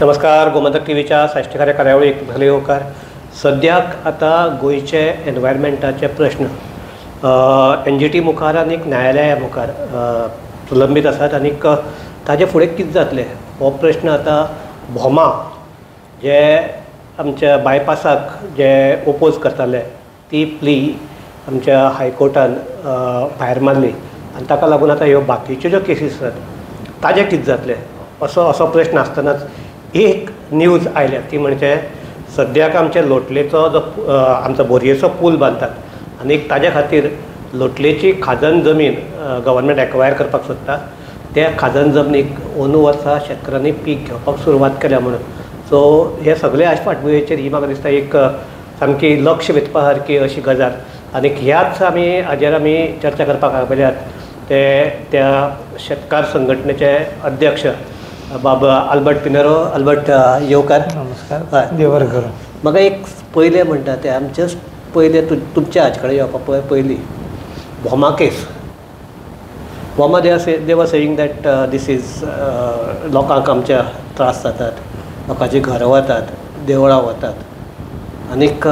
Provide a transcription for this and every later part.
नमस्कार. गोमंतक टीव्हीच्या साश्टीकार या कार्यावळीक भले येवकार. सद्याक आता गोयचे एनवायरमेंटाचे प्रश्न NGT मुखार आनी न्यायालया मुखार प्रलंबीत आसात आनी ताजे फुडें कितें जातलें हो प्रश्न आता भोमा जे आमच्या बायपासाक जे ओपोज करताले ती प्ली आमच्या हायकोर्टान भायर मारली आनी ताका लागून आतां ह्यो बाकीच्यो ज्यो केसीस आसात ताजें कितें जातलें असो प्रश्न आसतनाच एक न्यूज आयल्या ती म्हणजे सद्याक आमचे लोटलेचो जो आमचो बोरयेचो पूल बांदतात आनी ताज्या खातीर लोटलेची खाजन जमीन गव्हर्मेंट एक्वायर करपाक सोदता. त्या खाजन जमनीक अंदू वर्सा शेतकाऱ्यांनी पीक घेवपाक सुरवात केल्या म्हणून. सो हे सगळे आश फाटभुंयेचेर ही म्हाका दिसता एक सामकी लक्ष वेधपा सारकी अशी गजाल आनी ह्याच हाजेर आमी चर्चा करपाक आयल्यात ते त्या शेतकार संघटनेचे अध्यक्ष बाबा अल्बर्ट पिनेरो. अल्बर्ट येवकार. नमस्कार. हय देवर करूं. म्हाका एक पयलें म्हणटा ते आमचे पयलें तुमच्या हाजे कडेन येवपा पयलीं Bhoma case Bhoma they were saying that this is लोकांक आमच्या त्रास जातात लोकांची घरां वतात देवळां वतात आनीक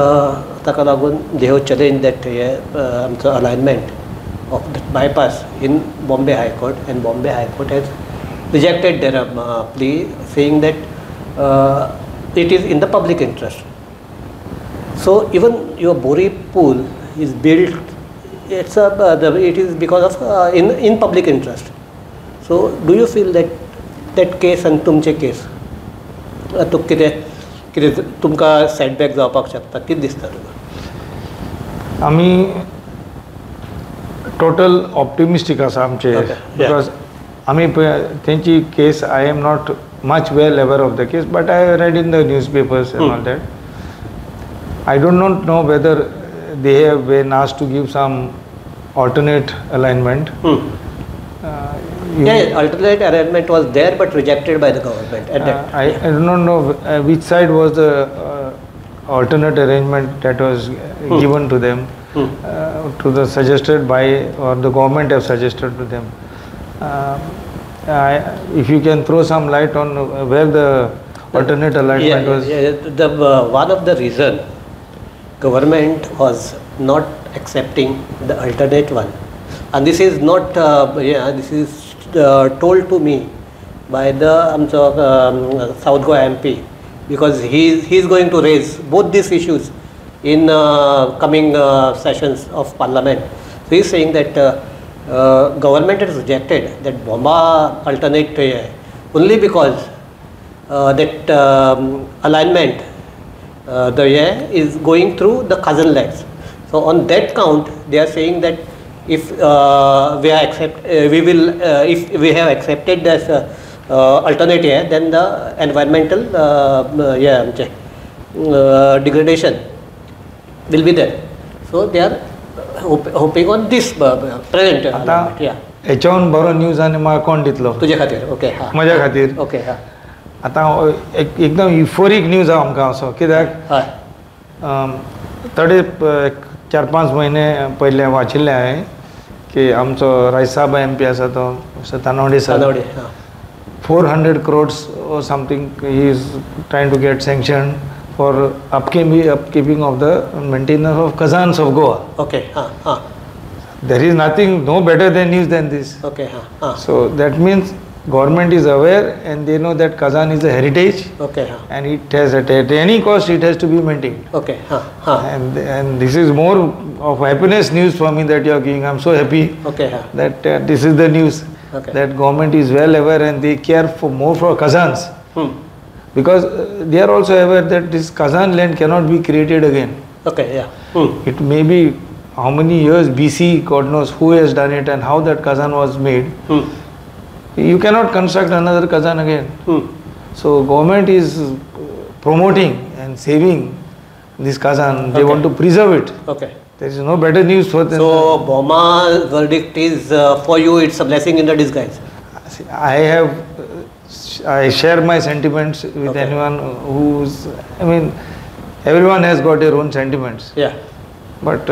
ताका लागून दे हॅव चॅलेंज दॅट हे आमचो alignment of the bypass in Bombay high court and Bombay high court has rejected their plea saying that it is in the public interest. So even your Bori pool is built, it is because of in public interest. So do you feel that case and tumche case कितें तुमकां setback जावपाक शकता कितें दिसता तुका? आमी total ऑप्टिमिस्टीक आसा आमचे बिकॉज आमी तेंची case I am not much well aware of the case but I read in the newspapers and all that. I don't not know whether they have been asked to give some alternate alignment. Alternate alignment was there but rejected by the government at that time. I do not know which side was the alternate arrangement that was given to them, to the suggested by or the government have suggested to them. If you can throw some light on where the alternate alignment was. One of the reason government was not accepting the alternate one, and this is not this is told to me by the South Goa MP because he is going to raise both these issues in coming sessions of parliament. So he is saying that government has rejected that Boma alternate only because that alignment is going through the cousin lands. So on that count they are saying that if if we have accepted this alternate then the environmental degradation will be there. So they are hoping on this present. हेच्यावन बरो news आनी म्हाका कोण दितलो तुजे खातीर? Okay म्हज्या खातीर. Okay आतां एकदम युफोरीक न्यूज आहा आमकां असो कित्याक थोडे 4-5 महिने पयले वाचिल्लें हांवें की आमचो रायसाब MP आसा तो Tanwade sir 400 crores or something he is trying to get sanctioned for upkeeping of the maintenance of khazans of Goa. Okay. There is nothing no better than news than this. Okay. So that means government is aware and they know that Kazan is a heritage. Okay. And it has at any cost it has to be maintained. Okay. And this is more of happiness news for me that you are giving. I am so happy. Okay. That this is the news. Okay. That government is well aware and they care more for Kazans. Because they are also aware that this Kazan land cannot be created again. Okay. It may be how many years BC, God knows who has done it and how that Kazan was made. You cannot construct another Kazan again. So government is promoting and saving this Kazan. They want to preserve it. Okay. There is no better news for them. So Boma's verdict is for you. It's a blessing in the disguise. I share my sentiments with anyone who's. I mean, everyone has got their own sentiments. Yeah. But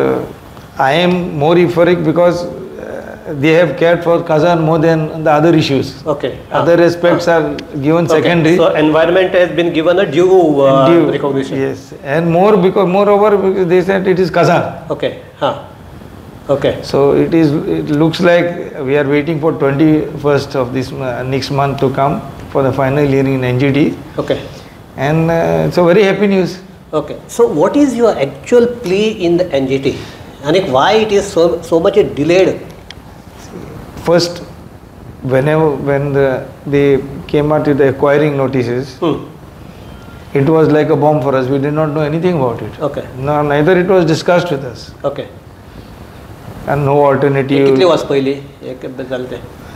I am more euphoric because they have cared for Kazan more than the other issues. Okay. Other aspects are given secondary. So environment has been given a due recognition. Yes, and moreover because they said it is Kazan. Okay. Okay. So it looks like we are waiting for 21st of this next month to come for the final hearing in NGT. Okay. And it's a very happy news. Okay. So what is your actual plea in the NGT? And why it is so much delayed? First, when they came out with the acquiring notices, it was like a bomb for us. We did not know anything about it. Okay. No, neither it was discussed with us. Okay. And no alternative.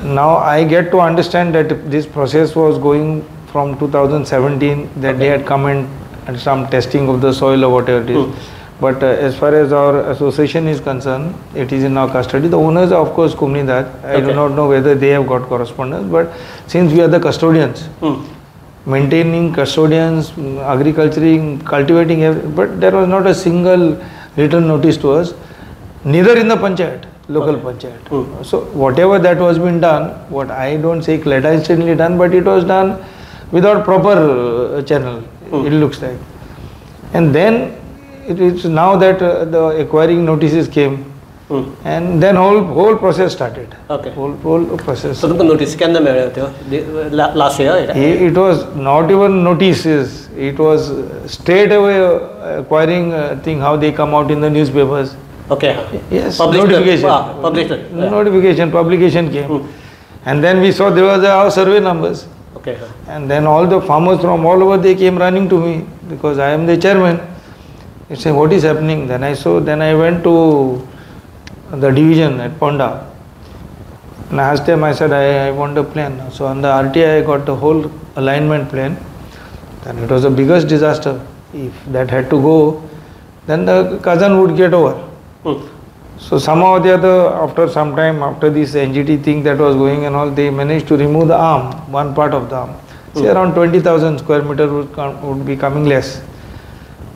Now I get to understand that this process was going from 2017, that they had come and some testing of the soil or whatever it is. But as far as our association is concerned, it is in our custody. The owners are, of course, Kumnidat. I do not know whether they have got correspondence, but since we are the custodians, maintaining custodians, agriculturing, cultivating, but there was not a single written notice to us, neither in the panchayat, local panchayat. So whatever that was been done, what I don't say clandestinely done, but it was done without proper channel, it looks like. And then it is now that the acquiring notices came, and then whole process started. Okay. Whole process. So the notice can last year. It was not even notices. It was straight away acquiring thing. How they come out in the newspapers. Okay. Yes. Notification. Notification. Publication came, and then we saw there was our survey numbers. Okay. And then all the farmers from all over, they came running to me because I am the chairman. They say, what is happening? Then I went to the division at Ponda and I asked them, I said, I want a plan. So on the RTI I got the whole alignment plan. Then it was the biggest disaster. If that had to go, then the Kazan would get over. So somehow or the other, after some time, after this NGT thing that was going and all, they managed to remove the arm, one part of the arm. Say around 20,000 square meter would be coming less.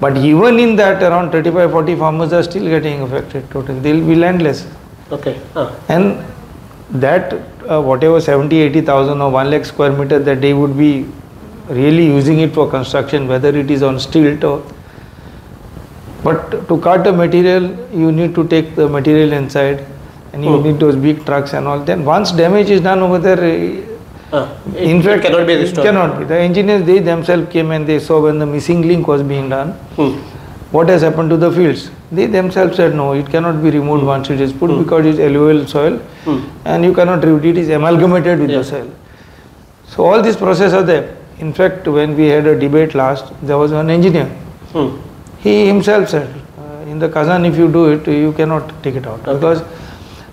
But even in that, around 35-40 farmers are still getting affected totally. They will be landless. Okay. And that whatever 70,000-80,000 or 1 lakh square meter that they would be really using it for construction, whether it is on stilt or. But to cut the material, you need to take the material inside, and you need those big trucks and all. Then once damage is done over there, in fact, it cannot be restored. Cannot be. The engineers, they themselves came and they saw when the missing link was being done, what has happened to the fields. They themselves said no, it cannot be removed once it is put because it is alluvial soil and you cannot remove it. It is amalgamated with the soil. So all this process are there. In fact, when we had a debate last, there was one engineer. He himself said, in the Kazan, if you do it, you cannot take it out because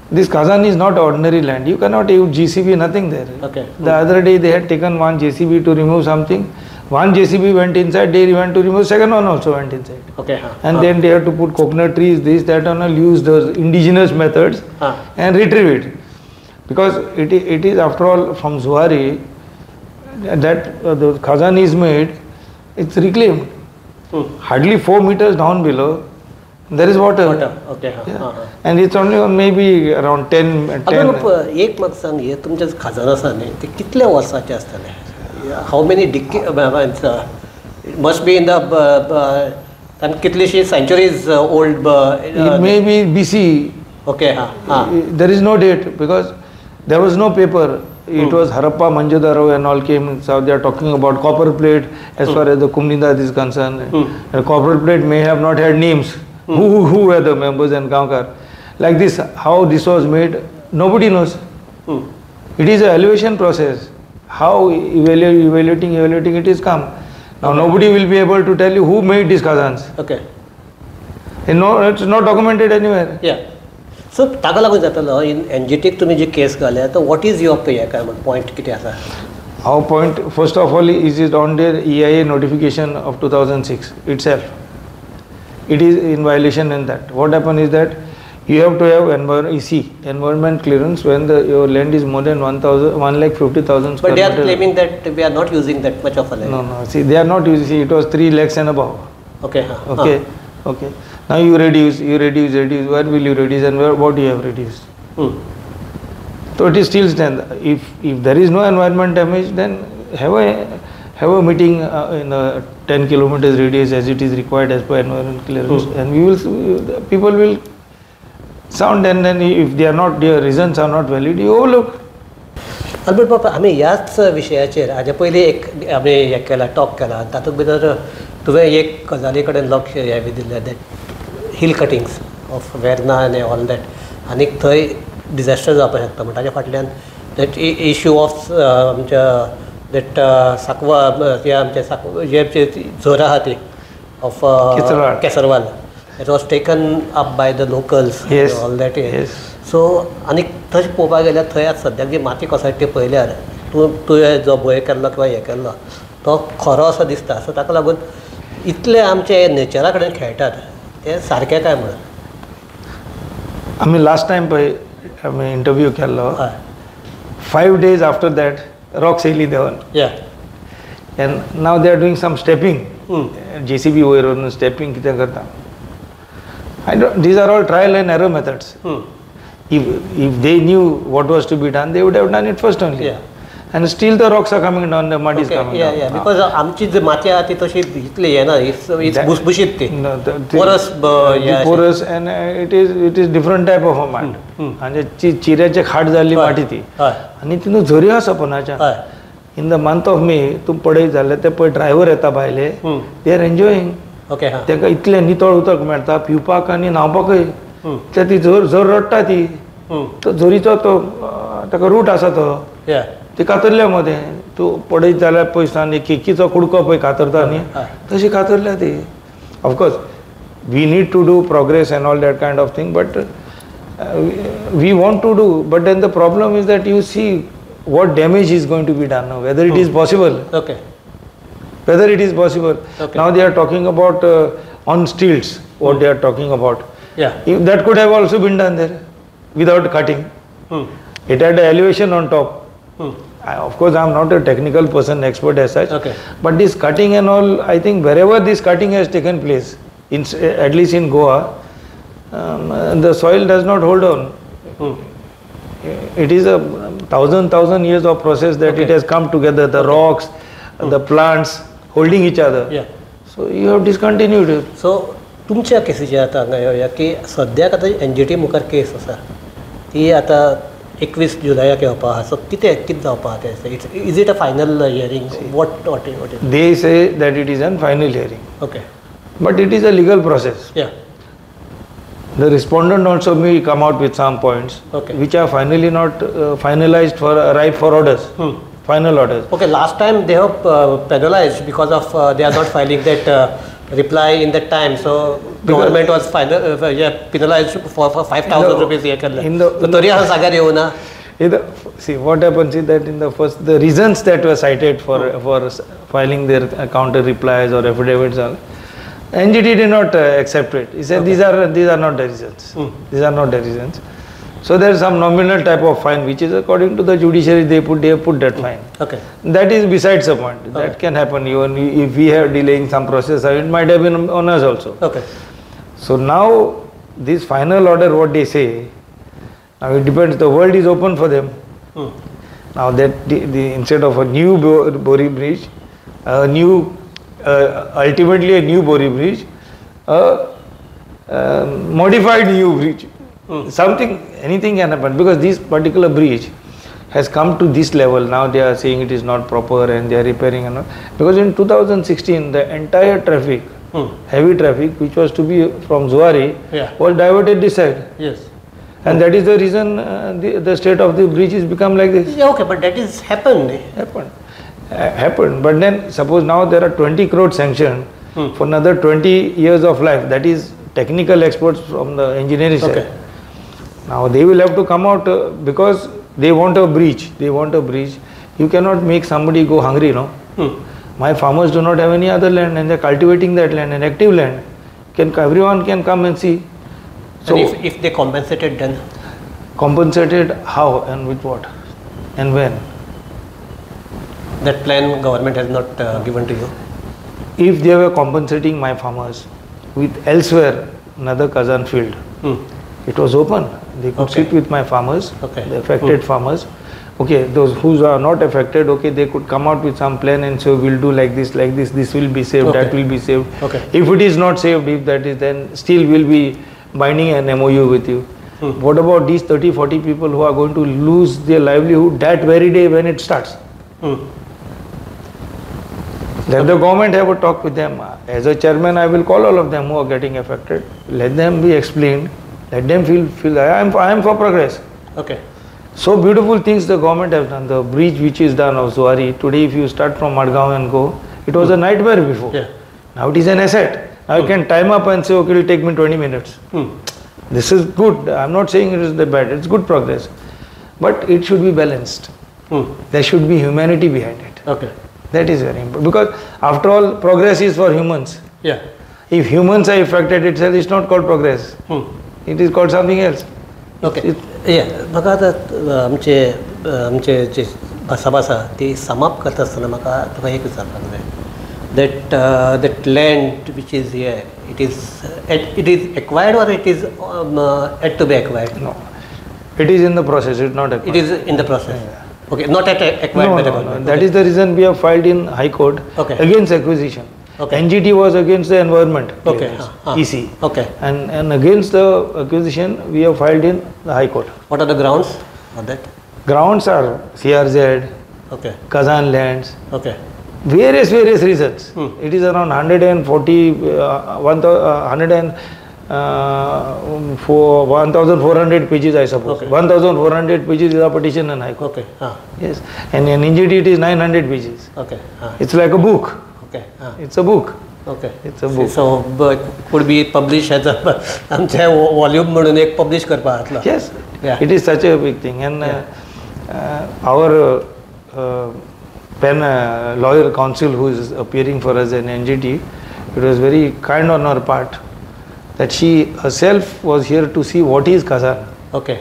this Kazan is not ordinary land. You cannot use JCB, nothing there. Okay. The other day they had taken one JCB to remove something. One JCB went inside, they went to remove, second one also went inside. Okay. And then they had to put coconut trees, this, that, and all, use those indigenous methods and retrieve it. Because it is after all from Zuari that the Kazan is made, it's reclaimed. Hardly 4 meters down below, there is water. Okay. And it's only on maybe around 10. एक मग सांग हे तुमच्या खजानासाने ते कितल्या वर्षाचे असतले? How many decades? It must be in the and कितलीशी centuries old. It may be BC. Okay. There is no date because there was no paper. It was Harappa, Manjadaro and all came. So they are talking about copper plate as far as the Kumnindat is concerned. The copper plate may have not had names. Who were the members and Gaonkar? Like this, how this was made, nobody knows. It is an elevation process. How evaluating it is come. Now nobody will be able to tell you who made these Kazans. Okay. It's not documented anywhere. Yeah. So, ताका लागून जातलो in NGT तुम्ही जी case घाल्या तो what is your point किती आसा? Our point, first of all, is it on the EIA notification of 2006 itself. It is in violation in that. What happened is that you have to have environment clearance when your land is more than 1,50,000 square But they are claiming that we are not using that much of a land. No. See, they are not using. See, it was 3 lakhs and above. Okay. Now you reduce. Where will you reduce and what do you have reduced? So it is still stand. If there is no environment damage, then have a meeting in a 10 kilometers radius as it is required as per environment clearance, and people will sound, and then if they are not, their reasons are not valid, you overlook. Albert बाबा, आम्ही ह्याच विशयाचेर हाजे पयलीं एक आमी हे केला talk केला, तातूंत भितर तुवें एक गजाली कडेन लक्ष हे दिल्लें, that hill cuttings of Verna आनी ऑल दॅट, आनी थंय डिझास्टर जावपाक शकता. म्हणटा ताच्या फाटल्यान दॅट इश्यू ऑफ आमच्या दॅट साकवा आमचे जे झर आहा ती of Kesarval, it was taken up by the locals all that. So आनी थंय पळोवपाक गेल्यार थंय आतां सद्याक जी माती कोसळटा पळयल्यार तुवें जो भंय केल्लो किंवा हें केल्लो तो खरो असो दिसता. सो ताका लागून इतले आमचे नेचरा कडेन खेळटात तें सारकें काय म्हणून आमी लास्ट टायम पळय आमी इंटरव्यू केल्लो, 5 days आफ्टर दॅट रॉक्स येयली देंवन, and now they are doing some stepping, JCB वयर व्हरून स्टेपिंग कितें करता. These are all trial and error methods. If they knew what was to be done, they would have done it first only. And still the rocks are coming down, the mud is coming down. Because आमची जी माती आहा ती तशी इतली हे ना, it's भुसभुशीत ती porous, and it is different type of a mud. आणि चिऱ्याचे खाट जाल्ली माती ती, आनी तितून झऱ्यो आसा पोनाच्या. In the month of May तूं पळयत जाल्यार ते पळय ड्रायव्हर येता भायले, दे आर एन्जॉयींग. ताका इतलें नितळ उदक मेळटा पिवपाक आनी न्हांवपाकय. ती झर रडटा ती, तो झरीचो तो ताका रूट आसा तो, ती कातरल्या मदें. तूं पळयत जाल्यार पयस आनी केकीचो कुडको पळय कातरता न्ही, तशी कातरल्या ती. Of course we need to do progress and all that kind of thing, but we want to do, but then the problem is that you see what damage is going to be done now, whether it is possible. Whether it is possible. Now they are talking about on stilts, what they are talking about. If that could have also been done there without cutting. It had an elevation on top. Of course, I am not a technical person, expert as such. But this cutting and all, I think wherever this cutting has taken place, at least in Goa, the soil does not hold on. It is a thousand years of process that it has come together, the rocks, the plants holding each other. So you have discontinued it. So तुमच्या केसीचे आतां हांगा येवया की सद्याक आतां NGT मुखार case आसा ती आतां 21 जुलयाक येवपा आहा. सो कितें जावपा आहा तें? Is it a final hearing? what is they say that it is a final hearing. But it is a legal process. The respondent also may come out with some points which are finally not finalized for arrive for orders, final orders. Last time they have penalized because of they are not filing that reply in that time. So government was penalized for 5,000 rupees. See what happens is that in the first the reasons that were cited for filing their counter replies or affidavits, NGT did not accept it. He said these are not the reasons. These are not the reasons. So there is some nominal type of fine which is according to the judiciary they put that fine. That is besides the point. That can happen even if we have delaying some process. It might have been on us also. So now this final order, what they say, now it depends. The world is open for them. Now that instead of a new Bori bridge, a new ultimately a new Bori bridge, modified new bridge, anything can happen, because this particular bridge has come to this level. Now they are saying it is not proper and they are repairing and all. Because in 2016 the entire traffic, heavy traffic which was to be from Zuari was diverted this side. And that is the reason the state of the bridge has become like this. But that is happened. But then suppose now there are 20 crore sanctioned for another 20 years of life. That is technical experts from the engineering side. Now they will have to come out because they want a bridge. You cannot make somebody go hungry, no? My farmers do not have any other land and they are cultivating that land, an active land. Everyone can come and see. So if they compensated, then? Compensated how and with what and when? That plan government has not given to you? If they were compensating my farmers with elsewhere another Kazan field, it was open. They could Okay. sit with my farmers, Okay. the affected farmers. Okay, those who are not affected, okay, they could come out with some plan and say, we'll do like this, this will be saved, Okay. that will be saved. Okay. If it is not saved, if that is, then still we'll be binding an MOU with you. What about these 30, 40 people who are going to lose their livelihood that very day when it starts? Let the government have a talk with them. As a chairman, I will call all of them who are getting affected. Let them be explained. Let them feel I am for progress. Okay. So beautiful things the government has done. The bridge which is done of Zuari. Today, if you start from Madgaon and go, it was a nightmare before. Yeah. Now it is an asset. Now you can time up and say, okay, it will take me 20 minutes. This is good. I am not saying it is the bad. It's good progress. But it should be balanced. There should be humanity behind it. Okay. That is very important. Because after all, progress is for humans. Yeah. If humans are affected itself, it's not called progress. It is called something else. Okay या म्हाका आतां आमचे जे भासाभास आसा ती समाप्त करता आसतना म्हाका तुका एक विचारपाक जाय that land which is here it is acquired or it is yet to be acquired? No, it is in the process. It's not acquired. It is in the process. Okay, not yet acquired by the government. That is the reason we have filed in High Court against acquisition. Okay. NGT was against the environment. Okay. EC. Okay. And against the acquisition, we have filed in the High Court. What are the grounds for that? Grounds are CRZ, Okay. Kazan lands, Okay. various reasons. It is around 1,400 pages, I suppose. Okay. 1,400 pages is a petition in High Court. Okay. Yes, and in NGT it is 900 pages. Okay. It's like a book. Okay. It's a book. Okay. It's a book. So could be published as a आमचे volume म्हणून एक publish करपा जातलो. Yes. Yeah. It is such a big thing, and our lawyer counsel who is appearing for us in NGT, it was very kind on her part that she herself was here to see what is Kazan. Okay.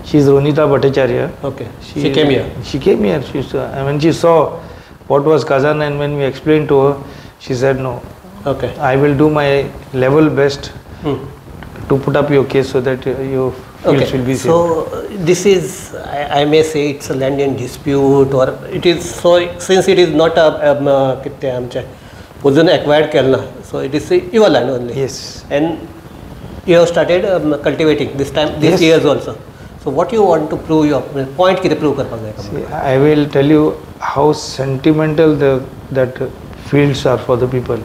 She is Ronita Bhattacharya. Okay. She came here. She came here. When she saw what was Kazan, and when we explained to her, she said, no, Okay. I will do my level best to put up your case so that your fields will be safe. So this is, I may say, it's a land in dispute, or it is, so since it is not a कितें आमचे अजून acquired केलना, so it is your land only. Yes. And you have started cultivating this time, this Yes. years also. So what you want to prove, your point कितें prove करपाक जाय? See, I will tell you how sentimental that fields are for the people.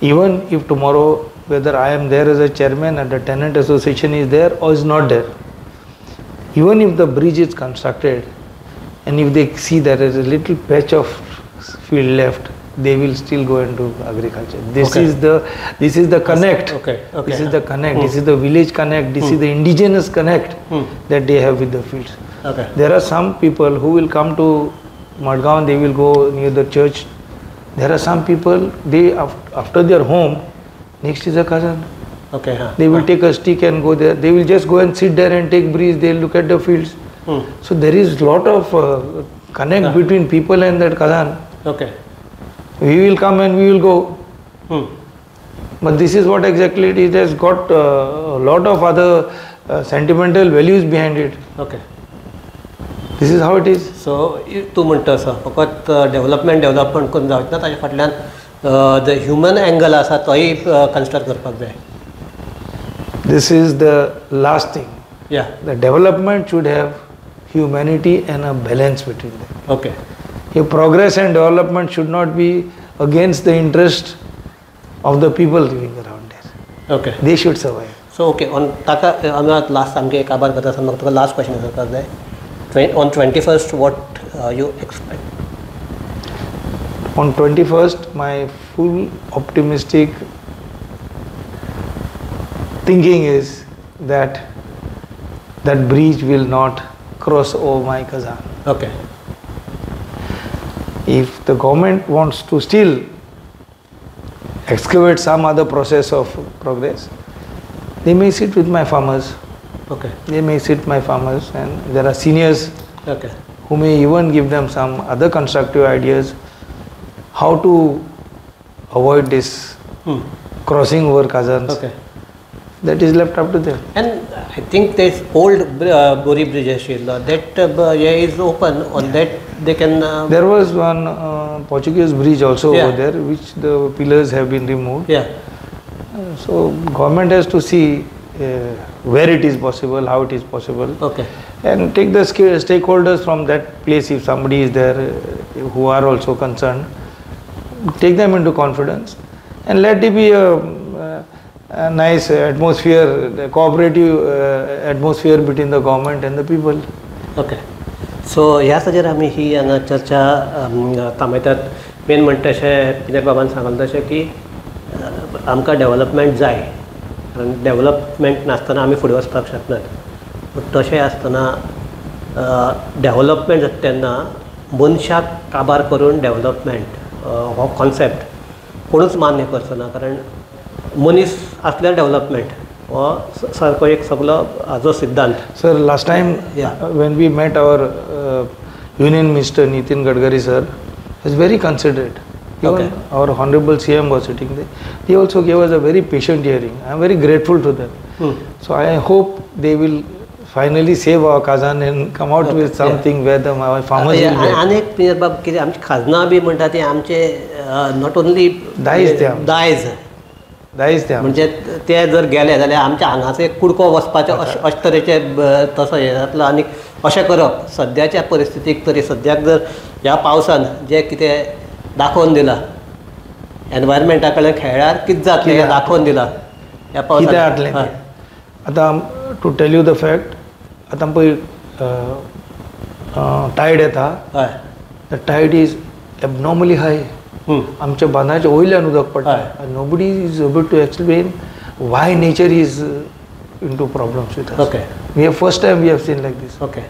Even if tomorrow, whether I am there as a chairman and the tenant association is there or is not there, even if the bridge is constructed and if they see there is a little patch of field left, they will still go and do agriculture. This is the connect. Okay. This is the connect. This is the village connect. This is the indigenous connect that they have with the fields. Okay. There are some people who will come to Madgaon, they will go near the church. There are some people, they after their home, next is a Kazan. Okay. They will take a stick and go there. They will just go and sit there and take breeze. They will look at the fields. So there is lot of connect between people and that Kazan. Okay. We will come and we will go. But this is what exactly it is. It has got a lot of other sentimental values behind it. Okay. This is how it is. So तूं म्हणटा असो फकत development करून जावचें ना, ताचे फाटल्यान the human angle आसा तोय कन्सिडर करपाक जाय. This is the last thing. Yeah. The development should have humanity and a balance between them. Okay. If progress and development should not be against the interest of the people living around there. Okay. They should survive. So okay, on ताका आमी last आमगे एक आभार करता आसतना म्हाका तुका last question विचारपाक जाय. On 21st, what you expect? On 21st, my full optimistic thinking is that that bridge will not cross over my Kazan. Okay. If the government wants to still excavate some other process of progress, they may sit with my farmers. Okay. They may sit my farmers, and there are seniors Okay. who may even give them some other constructive ideas how to avoid this crossing over Kazans. Okay. that is left up to them. And I think this old Bori bridge that is open. On that they can. There was one Portuguese bridge also over there, which the pillars have been removed. Yeah. So government has to see where it is possible, how it is possible. Okay. And take the stakeholders from that place. If somebody is there who are also concerned, take them into confidence and let it be a nice atmosphere, the cooperative atmosphere between the government and the people. Okay. So ह्या ताजेर आमी ही हांगा चर्चा थांबयतात. Main म्हणटा तशें पिनर बाबान सांगलें तशें की आमकां डेवलपमेंट जाय, कारण डेवलपमेंट नासतना आमी फुडें वचपाक शकनात. पूण तशें आसतना डेवलपमेंट जाता तेन्ना मनशाक काबार करून डेवलपमेंट हो कॉन्सेप्ट कोणूच मान्य करचो ना, कारण मनीस असल्यार डेवलपमेंट हो सारको एक सगळो हाजो सिद्धांत. Sir, last time when we met our Union Minister Nitin Gadkari sir, was very considerate. Even our Honorable CM was sitting there. He also gave us a very patient hearing. I am very grateful to them. So I hope they will finally save our Kazan and come out with something where the farmers will get. अनेक पिनर बाब कितें आमची खाजना B म्हणटा ती आमचे not only दायज म्हणजे ते जर गेले जाल्यार आमच्या हांगाचो एक कुडको वचपाचो अशे तरेचे तसो हे जातलो. आनी अशें करप सद्याच्या परिस्थितीक तरी सद्याक जर ह्या पावसान जे कितें दाखोवन दिलां एनवायरमेंटा कडेन खेळ्यार कितें जातलें हें दाखोवन दिलां ह्या पावसान. आतां to tell you the fact, आतां पळय टायड येता, the tide is abnormally high. आमच्या बांदाच्या वयल्यान उदक पडटा. Nobody is able to explain why nature is into problems with us. Okay. We have first time we have seen like this. Okay.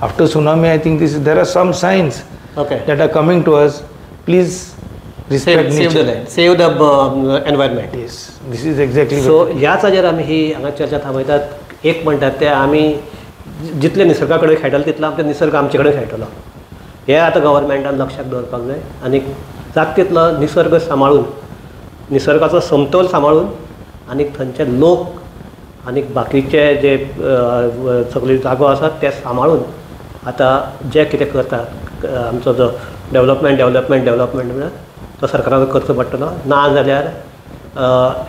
After tsunami, I think there are some signs that are coming to us. Please respect nature. Save the land, save the environment. Yes, this is exactly. So ह्याच हाजेर आमी ही हांगा चर्चा थांबयतात. एक म्हणटात ते आमी जितले निसर्गा कडेन खेळटले तितलो आमचे निसर्ग आमचे कडेन खेळटलो. हे आतां गव्हर्मेंटान लक्षात दवरपाक जाय आनी जाता तितलो निसर्ग सांबाळून, निसर्गाचो समतोल सांबाळून आनी थंयचे लोक आनी बाकीचे जे सगळे जागो आसात ते सांबाळून आतां जे कितें करतात आमचो जो डेवलपमेंट तो सरकारान करचो पडटलो. ना जाल्यार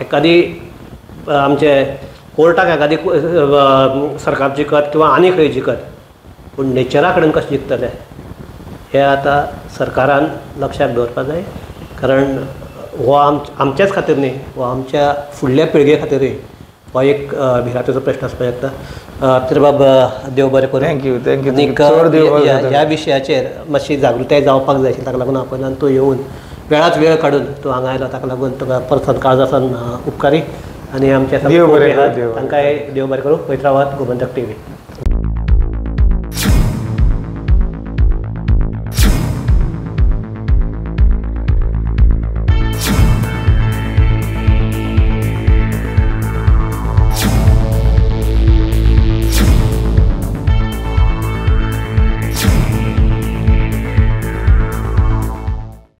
एखादी आमचे कोर्टाक एखादी सरकार जिखत किंवा आनी खंय जिखत, पूण नेचरा कडेन कशें जिखतले हे आतां सरकारान लक्षात दवरपाक जाय. कारण हो आमच्याच खातीर न्ही, हो आमच्या फुडल्या पिळगे खातीरूय हो एक भिरांतेचो प्रश्न आसपाक शकता. तर बाब देव बरें करूं. थँक्यू. ह्या विशयाचेर मातशी जागृताय जावपाक जाय आशिल्ली, ताका लागून आपल्यान तूं येवन वेळाच वेळ काडून तूं हांगा आयलो, ताका लागून तुका परत काळजासान उपकारी. आनी आमच्या तांकांय देव बरें करूं. वयत रावात गोमंतक टीव्ही.